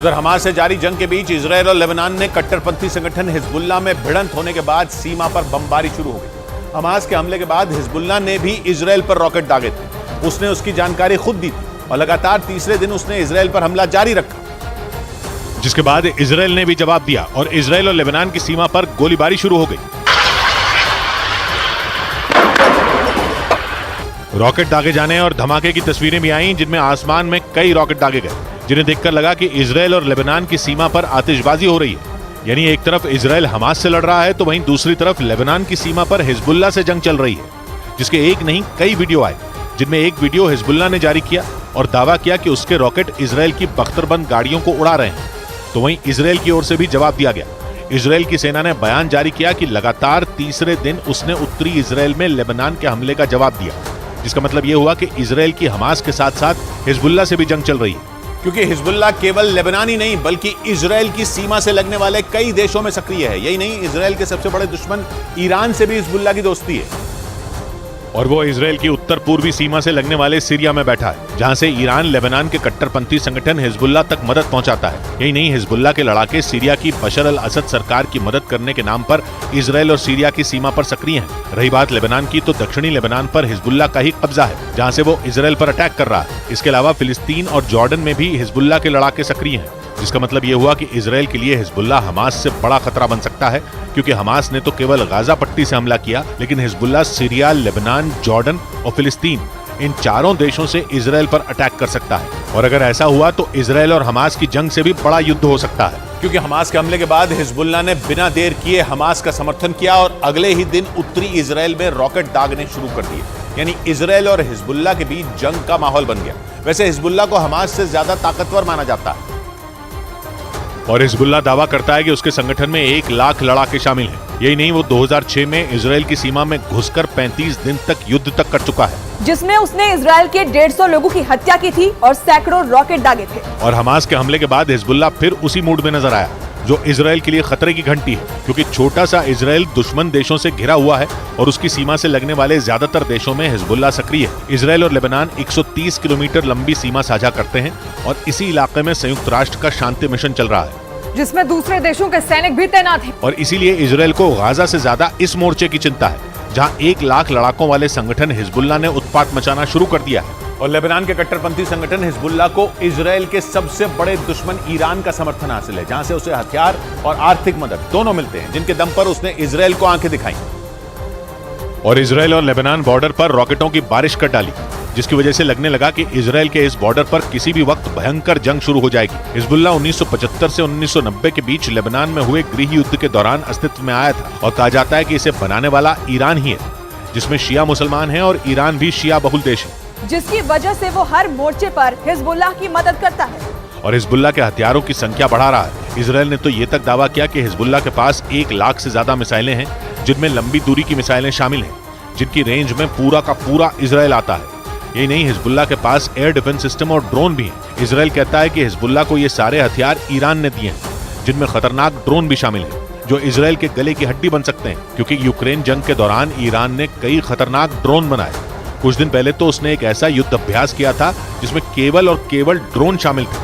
उधर हमास से जारी जंग के बीच इजरायल और लेबनान ने कट्टरपंथी संगठन हिजबुल्लाह में भिड़ंत होने के बाद सीमा पर बमबारी शुरू हो गई। हमास के हमले के बाद हिजबुल्लाह ने भी इजरायल पर रॉकेट दागे थे। उसने उसकी जानकारी खुद दी थी और लगातार तीसरे दिन उसने इजरायल पर हमला जारी रखा, जिसके बाद इजरायल ने भी जवाब दिया और इजरायल और लेबनान की सीमा पर गोलीबारी शुरू हो गई। रॉकेट दागे जाने और धमाके की तस्वीरें भी आईं, जिनमें आसमान में कई रॉकेट दागे गए, जिन्हें देखकर लगा कि इजरायल और लेबनान की सीमा पर आतिशबाजी हो रही है। यानी एक तरफ इजरायल हमास से लड़ रहा है तो वहीं दूसरी तरफ लेबनान की सीमा पर हिजबुल्लाह से जंग चल रही है, जिसके एक नहीं कई वीडियो आए, जिनमें एक वीडियो हिजबुल्लाह ने जारी किया और दावा किया कि उसके रॉकेट इजरायल की बख्तरबंद गाड़ियों को उड़ा रहे हैं। तो वहीं इजरायल की ओर से भी जवाब दिया गया। इजरायल की सेना ने बयान जारी किया कि लगातार तीसरे दिन उसने उत्तरी इजरायल में लेबनान के हमले का जवाब दिया, जिसका मतलब यह हुआ कि इजरायल की हमास के साथ साथ हिजबुल्लाह से भी जंग चल रही है। क्योंकि हिजबुल्लाह केवल लेबनान ही नहीं बल्कि इजरायल की सीमा से लगने वाले कई देशों में सक्रिय है। यही नहीं, इजरायल के सबसे बड़े दुश्मन ईरान से भी हिजबुल्लाह की दोस्ती है और वो इजरायल की उत्तर पूर्वी सीमा से लगने वाले सीरिया में बैठा है, जहां से ईरान लेबनान के कट्टरपंथी संगठन हिजबुल्लाह तक मदद पहुंचाता है। यही नहीं, हिजबुल्लाह के लड़ाके सीरिया की बशर अल असद सरकार की मदद करने के नाम पर इजरायल और सीरिया की सीमा पर सक्रिय हैं। रही बात लेबनान की, तो दक्षिणी लेबनान पर हिजबुल्लाह का ही कब्जा है, जहां से वो इजरायल पर अटैक कर रहा है। इसके अलावा फिलिस्तीन और जॉर्डन में भी हिजबुल्लाह के लड़ाके सक्रिय हैं, जिसका मतलब ये हुआ कि इजरायल के लिए हिजबुल्लाह हमास से बड़ा खतरा बन सकता है, क्योंकि हमास ने तो केवल गाजा पट्टी से हमला किया, लेकिन हिजबुल्लाह सीरिया, लेबनान, जॉर्डन और फिलिस्तीन, इन चारों देशों से इजरायल पर अटैक कर सकता है। और अगर ऐसा हुआ तो इजरायल और हमास की जंग से भी बड़ा युद्ध हो सकता है। क्योंकि हमास के हमले के बाद हिजबुल्लाह ने बिना देर किए हमास का समर्थन किया और अगले ही दिन उत्तरी इजरायल में रॉकेट दागने शुरू कर दिए। यानी इजरायल और हिजबुल्लाह के बीच जंग का माहौल बन गया। वैसे हिजबुल्लाह को हमास से ज्यादा ताकतवर माना जाता है और हिजबुल्लाह दावा करता है कि उसके संगठन में 1 लाख लड़ाके शामिल हैं। यही नहीं, वो 2006 में इजरायल की सीमा में घुसकर 35 दिन तक युद्ध तक कर चुका है, जिसमें उसने इजरायल के 150 लोगों की हत्या की थी और सैकड़ों रॉकेट दागे थे। और हमास के हमले के बाद हिजबुल्लाह फिर उसी मूड में नजर आया, जो इजरायल के लिए खतरे की घंटी है, क्योंकि छोटा सा इजरायल दुश्मन देशों से घिरा हुआ है और उसकी सीमा से लगने वाले ज्यादातर देशों में हिजबुल्लाह सक्रिय है। इजरायल और लेबनान 130 किलोमीटर लंबी सीमा साझा करते हैं और इसी इलाके में संयुक्त राष्ट्र का शांति मिशन चल रहा है, जिसमें दूसरे देशों के सैनिक भी तैनात हैं। और इसीलिए इजरायल को गाजा से ज्यादा इस मोर्चे की चिंता है, जहां 1 लाख लड़ाकों वाले संगठन हिजबुल्लाह ने उत्पात मचाना शुरू कर दिया है। और लेबनान के कट्टरपंथी संगठन हिजबुल्लाह को इजरायल के सबसे बड़े दुश्मन ईरान का समर्थन हासिल है, जहां से उसे हथियार और आर्थिक मदद दोनों मिलते हैं, जिनके दम पर उसने इजरायल को आंखें दिखाई और इजरायल और लेबनान बॉर्डर पर रॉकेटों की बारिश कर डाली, जिसकी वजह से लगने लगा कि इजरायल के इस बॉर्डर पर किसी भी वक्त भयंकर जंग शुरू हो जाएगी। हिजबुल्लाह 1975 से 1990 के बीच लेबनान में हुए गृह युद्ध के दौरान अस्तित्व में आया था और कहा जाता है कि इसे बनाने वाला ईरान ही है, जिसमें शिया मुसलमान हैं और ईरान भी शिया बहुल देश है, जिसकी वजह से वो हर मोर्चे पर हिजबुल्लाह की मदद करता है और हिजबुल्लाह के हथियारों की संख्या बढ़ा रहा है। इजरायल ने तो ये तक दावा किया कि हिजबुल्लाह के पास 1 लाख से ज्यादा मिसाइलें हैं, जिनमें लंबी दूरी की मिसाइलें शामिल हैं, जिनकी रेंज में पूरा का पूरा इजरायल आता है। यही नहीं, हिजबुल्लाह के पास एयर डिफेंस सिस्टम और ड्रोन भी हैं। इजरायल कहता है कि हिजबुल्लाह को ये सारे हथियार ईरान ने दिए हैं, जिनमें खतरनाक ड्रोन भी शामिल हैं, जो इजरायल के गले की हड्डी बन सकते हैं, क्योंकि यूक्रेन जंग के दौरान ईरान ने कई खतरनाक ड्रोन बनाए। कुछ दिन पहले तो उसने एक ऐसा युद्ध अभ्यास किया था जिसमें केवल और केवल ड्रोन शामिल थे।